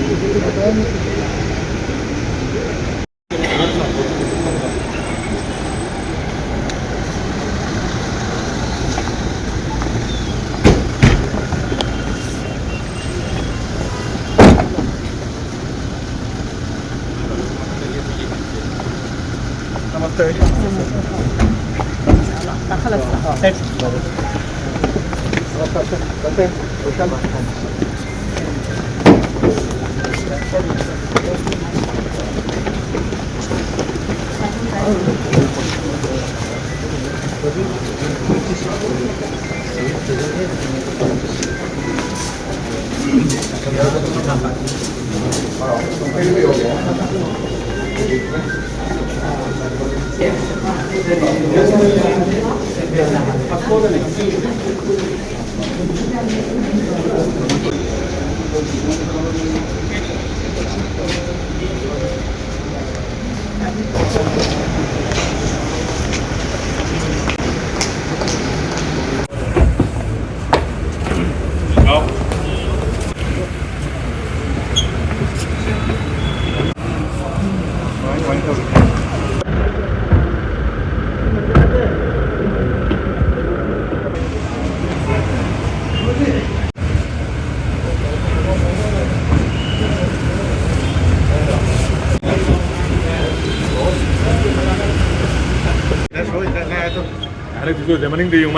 नमस्ते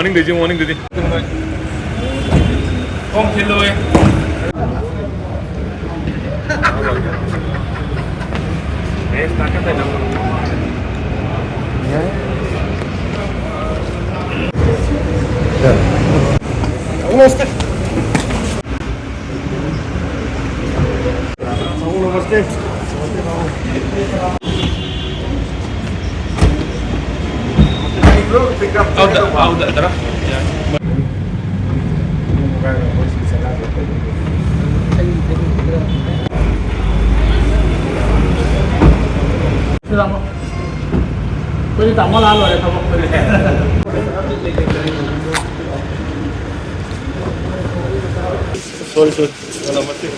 Maning đi chứ maning đi. Không thiên lôi. Đấy, ta cắt tay nào. Namaste. Namaste. Darah. Pwede tama lalo ya tama pwede. Sorry. Namaste.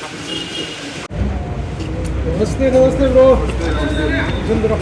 Namaste bro. Namaste bro.